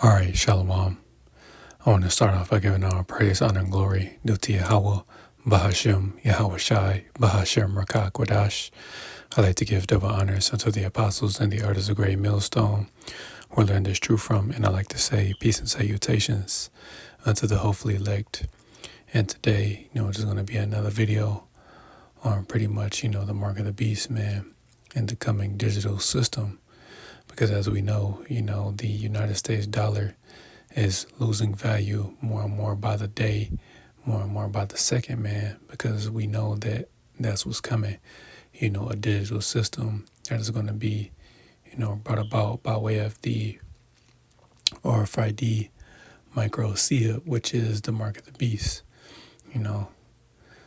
All right, Shalom. I want to start off by giving all praise, honor, and glory due to Yahweh, Bahashem, Yahweh Shai, Bahashem, Rakak, Wadash. I like to give double honors unto the apostles and the artists of great millstone, where learned this truth from, and I like to say peace and salutations unto the hopefully elect. And today, it's going to be another video on pretty much, the mark of the beast, man, and the coming digital system. Because as we know, the United States dollar is losing value more and more by the day, more and more by the second, man, because we know that that's what's coming, a digital system that is going to be, brought about by way of the RFID micro SIA, which is the mark of the beast,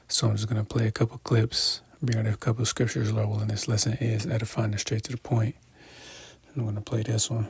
So I'm just going to play a couple clips, bring out a couple scriptures, Lord willing. This lesson is edifying and straight to the point. I'm going to play this one.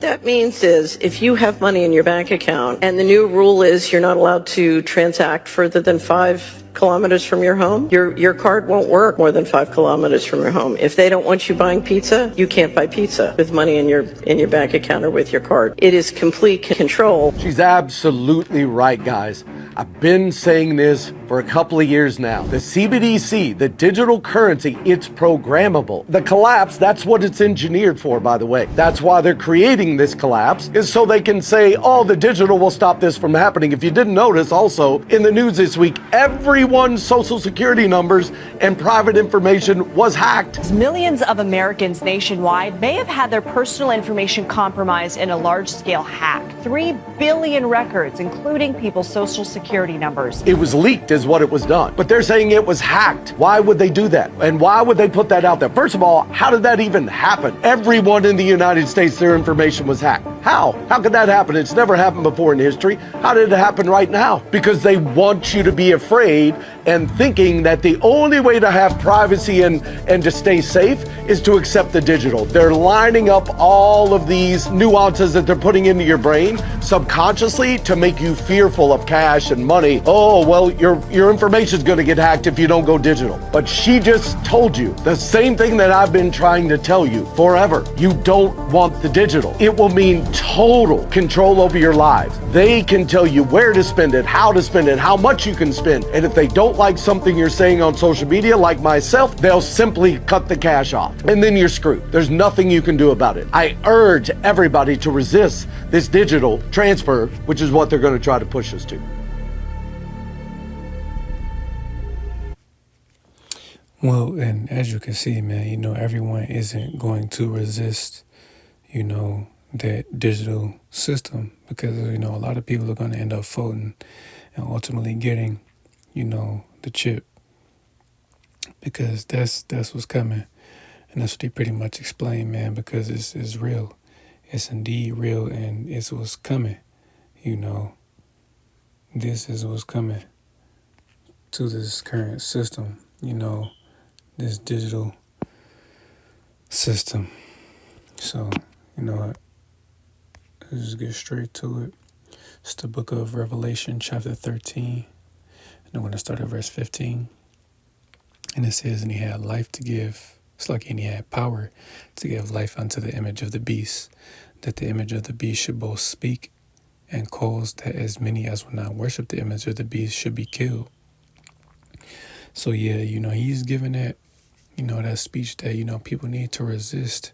That means is if you have money in your bank account and the new rule is you're not allowed to transact further than 5 kilometers from your home, your card won't work more than 5 kilometers from your home. If they don't want you buying pizza, you can't buy pizza with money in your bank account or with your card. It is complete control. She's absolutely right, guys. I've been saying this for a couple of years now. The CBDC, the digital currency, it's programmable. The collapse, that's what it's engineered for, by the way. That's why they're creating this collapse, is so they can say, oh, the digital will stop this from happening. If you didn't notice, also, in the news this week, everyone's social security numbers and private information was hacked. Millions of Americans nationwide may have had their personal information compromised in a large-scale hack. 3 billion records, including people's social security numbers. It was leaked is what it was done. But they're saying it was hacked. Why would they do that? And why would they put that out there? First of all, how did that even happen? Everyone in the United States, their information was hacked. How? How could that happen? It's never happened before in history. How did it happen right now? Because they want you to be afraid and thinking that the only way to have privacy and to stay safe is to accept the digital. They're lining up all of these nuances that they're putting into your brain subconsciously to make you fearful of cash and money. Oh, well, your information is going to get hacked if you don't go digital. But she just told you the same thing that I've been trying to tell you forever. You don't want the digital. It will mean total control over your lives. They can tell you where to spend it, how to spend it, how much you can spend. And if they don't like something you're saying on social media, like myself, they'll simply cut the cash off. And then you're screwed. There's nothing you can do about it. I urge everybody to resist this digital transfer, which is what they're going to try to push us to. Well, and as you can see, man, everyone isn't going to resist, that digital system because, a lot of people are going to end up voting and ultimately getting, the chip because that's what's coming. And that's what they pretty much explain, man, because it's real. It's indeed real and it's what's coming, This is what's coming to this current system, this digital system. So, let's just get straight to it. It's the book of Revelation, chapter 13. And I'm going to start at verse 15. And it says, and he had life to give. It's like, and he had power to give life unto the image of the beast, that the image of the beast should both speak and cause that as many as will not worship the image of the beast should be killed. So, yeah, he's giving that, that speech that, people need to resist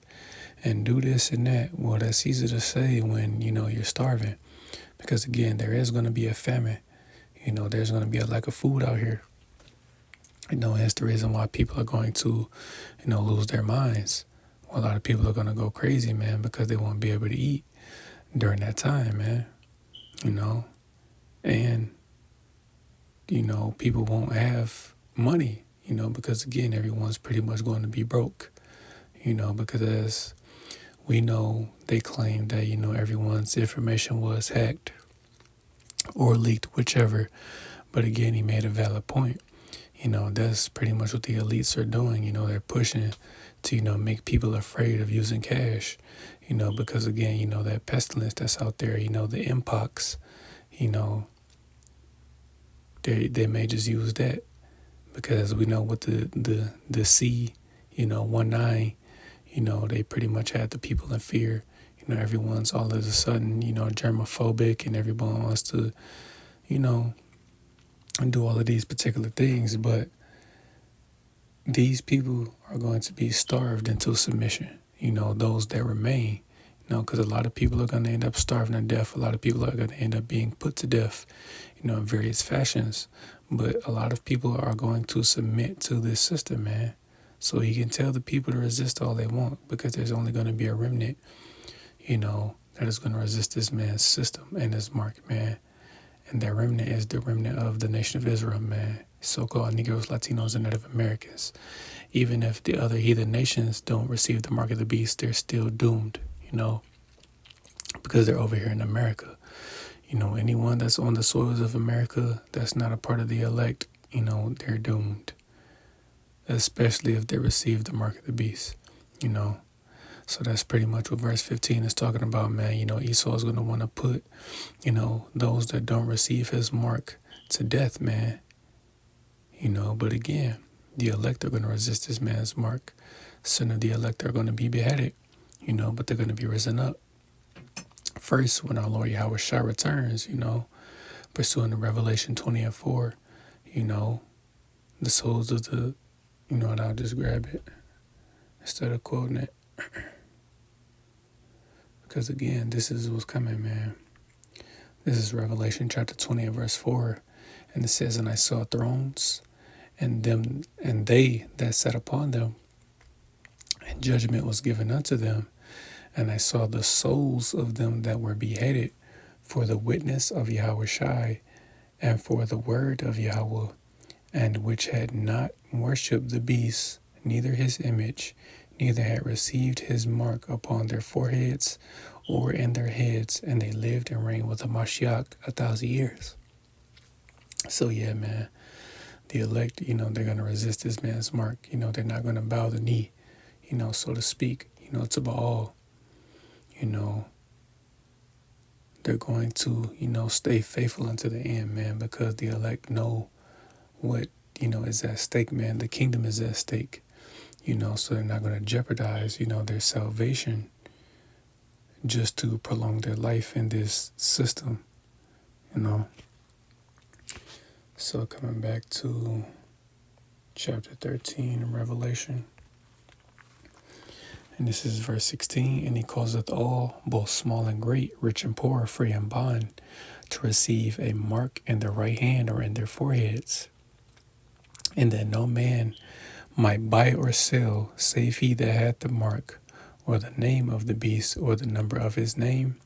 and do this and that. Well, that's easy to say when, you're starving. Because, again, there is going to be a famine. There's going to be a lack of food out here. That's the reason why people are going to, lose their minds. Well, a lot of people are going to go crazy, man, because they won't be able to eat during that time, man. And, people won't have money, because, again, everyone's pretty much going to be broke, because as we know, they claim that, everyone's information was hacked or leaked, whichever. But again, he made a valid point. That's pretty much what the elites are doing. They're pushing to, make people afraid of using cash, because again, that pestilence that's out there, the mpox, they may just use that because we know what the C, 19, they pretty much had the people in fear, everyone's all of a sudden, germophobic, and everyone wants to, you know, do all of these particular things. But these people are going to be starved into submission, those that remain, because a lot of people are going to end up starving to death. A lot of people are going to end up being put to death, in various fashions. But a lot of people are going to submit to this system, man. So he can tell the people to resist all they want, because there's only going to be a remnant, that is going to resist this man's system and his mark, man. And that remnant is the remnant of the nation of Israel, man. So-called Negroes, Latinos, and Native Americans. Even if the other heathen nations don't receive the mark of the beast, they're still doomed, because they're over here in America. Anyone that's on the soils of America that's not a part of the elect, they're doomed. Especially if they receive the mark of the beast, So that's pretty much what verse 15 is talking about, man. Esau is going to want to put, those that don't receive his mark to death, man. But again, the elect are going to resist this man's mark. Some of the elect are going to be beheaded, but they're going to be risen up. First, when our Lord Yahweh Shah returns, pursuing the Revelation 20:4, the souls of the, and I'll just grab it instead of quoting it. Because again, this is what's coming, man. This is Revelation chapter 20 verse 4. And it says, "And I saw thrones, and they that sat upon them, and judgment was given unto them. And I saw the souls of them that were beheaded for the witness of Yahweh Shai, and for the word of Yahweh, and which had not worshipped the beast, neither his image, neither had received his mark upon their foreheads or in their heads, and they lived and reigned with the Mashiach 1,000 years." So yeah, man, the elect, they're going to resist this man's mark. They're not going to bow the knee, so to speak, to Baal. They're going to, stay faithful unto the end, man, because the elect know what, is at stake, man. The kingdom is at stake, so they're not going to jeopardize, their salvation just to prolong their life in this system, So coming back to chapter 13 of Revelation, and this is verse 16, "And he causeth all, both small and great, rich and poor, free and bond, to receive a mark in their right hand or in their foreheads, and that no man might buy or sell, save he that had the mark, or the name of the beast, or the number of his name.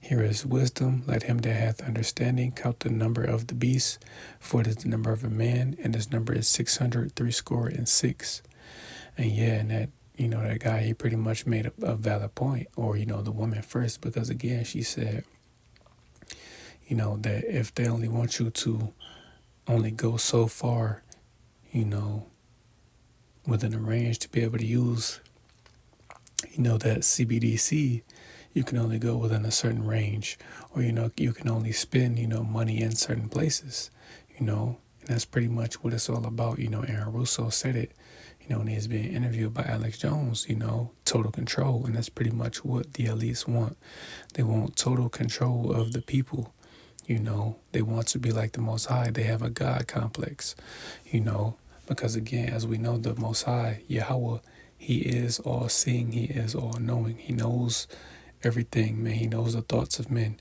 Here is wisdom. Let him that hath understanding count the number of the beast, for it is the number of a man, and his number is 666. And yeah, and that, that guy, he pretty much made a valid point, or, the woman first, because again, she said, that if they only want you to only go so far, within a range to be able to use, that CBDC, you can only go within a certain range, or, you can only spend, money in certain places, and that's pretty much what it's all about. Aaron Russo said it, when he was being interviewed by Alex Jones, total control. And that's pretty much what the elites want. They want total control of the people. They want to be like the Most High. They have a God complex, because again, as we know, the Most High, Yahweh, he is all seeing, he is all knowing. He knows everything, man. He knows the thoughts of men.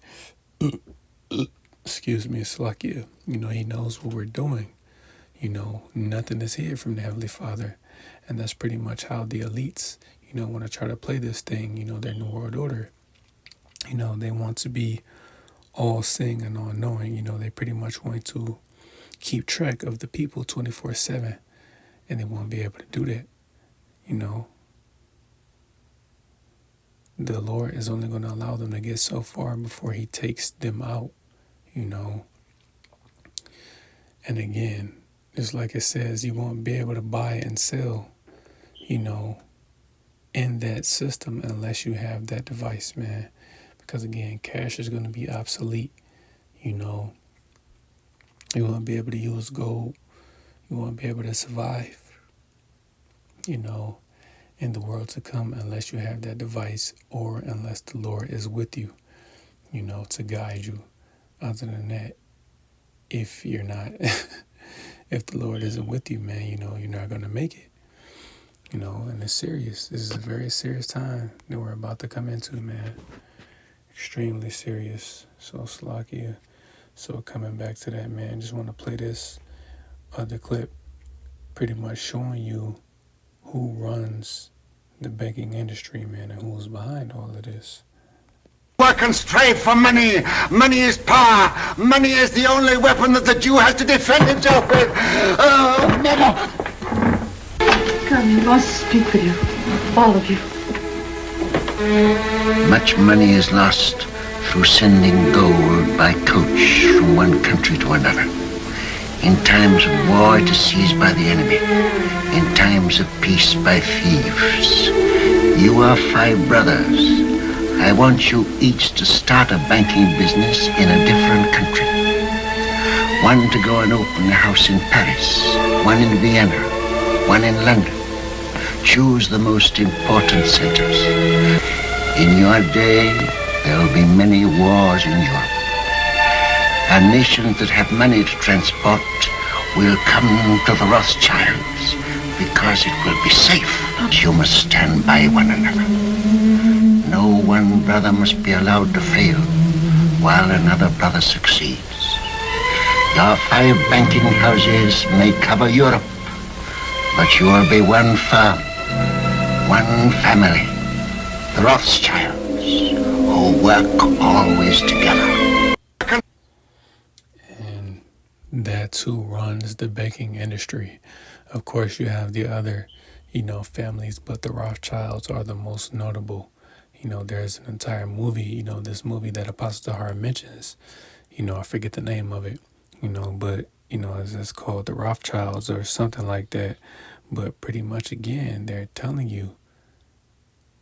Excuse me, Salakia. He knows what we're doing. Nothing is hid from the Heavenly Father. And that's pretty much how the elites, want to try to play this thing, their New World Order. They want to be all seeing and all knowing. They pretty much want to keep track of the people 24/7, and they won't be able to do that. The Lord is only going to allow them to get so far before he takes them out, And again, just like it says, you won't be able to buy and sell, in that system unless you have that device, man. Because again, cash is going to be obsolete, You won't be able to use gold. You won't be able to survive, in the world to come unless you have that device or unless the Lord is with you, to guide you. Other than that, if you're not, if the Lord isn't with you, man, you're not going to make it. And it's serious. This is a very serious time that we're about to come into, man. Extremely serious. So, Slakia. So, coming back to that, man, just want to play this other clip pretty much showing you who runs the banking industry, man, and who's behind all of this. Work and strive for money. Money is power. Money is the only weapon that the Jew has to defend himself with. Oh, never. Come, he wants to speak with you. All of you. Much money is lost through sending gold by coach from one country to another. In times of war, it is seized by the enemy. In times of peace, by thieves. You are 5 brothers. I want you each to start a banking business in a different country. One to go and open a house in Paris, one in Vienna, one in London. Choose the most important centers. In your day, there will be many wars in Europe. And nations that have money to transport will come to the Rothschilds because it will be safe. You must stand by one another. No one brother must be allowed to fail while another brother succeeds. Your 5 banking houses may cover Europe, but you will be one firm, one family, the Rothschilds, who work always together. And that's who runs the banking industry. Of course, you have the other, families, but the Rothschilds are the most notable. There's an entire movie, this movie that Apostle Tahar mentions, I forget the name of it, but, it's called The Rothschilds or something like that. But pretty much, again, they're telling you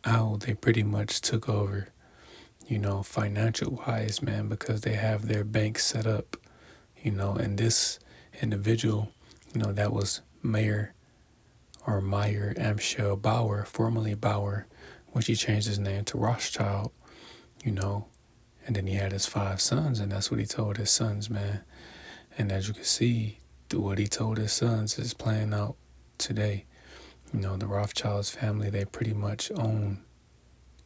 how they pretty much took over, financial wise, man, because they have their bank set up, and this individual, that was Meyer Amschel Bauer, formerly Bauer, which he changed his name to Rothschild, and then he had his 5 sons, and that's what he told his sons, man. And as you can see, what he told his sons is playing out today. The Rothschilds family, they pretty much own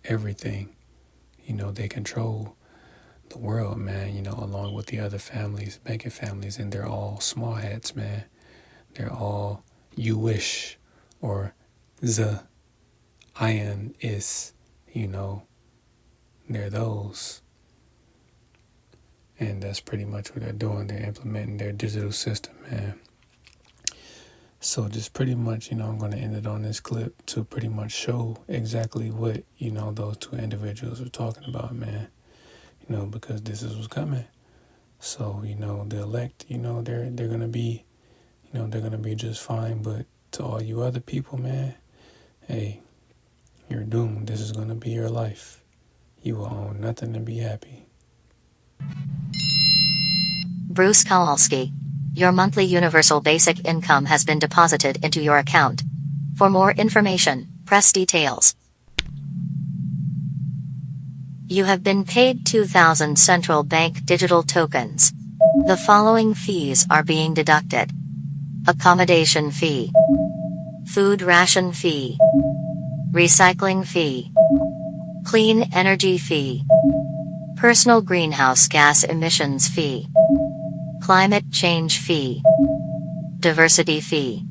everything. They control the world, man, along with the other families, banking families, and they're all small hats, man. They're all you wish or the iron is, they're those. And that's pretty much what they're doing. They're implementing their digital system, man. So just pretty much, I'm going to end it on this clip to pretty much show exactly what, those 2 individuals are talking about, man. Because this is what's coming. So, the elect, they're going to be, they're going to be just fine. But to all you other people, man, hey, you're doomed. This is going to be your life. You will own nothing and be happy. Bruce Kowalski. Your monthly universal basic income has been deposited into your account. For more information, press details. You have been paid 2,000 central bank digital tokens. The following fees are being deducted: accommodation fee, food ration fee, recycling fee, clean energy fee, personal greenhouse gas emissions fee, climate change fee, diversity fee.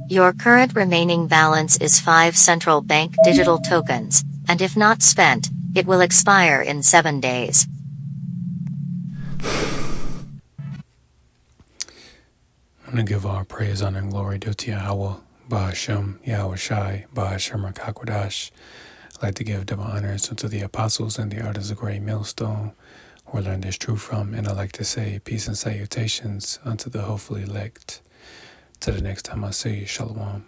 Your current remaining balance is 5 central bank digital tokens, and if not spent, it will expire in 7 days. I'm going to give all praise, honor, and glory due to Yahweh, Bahashem, Yahweh Shai, Bahashem Rakakwadash. I'd like to give double honors unto the apostles and the elders of Great Millstone, who I learned this truth from, and I'd like to say peace and salutations unto the hopefully elect. Till the next time I see you, Shalom.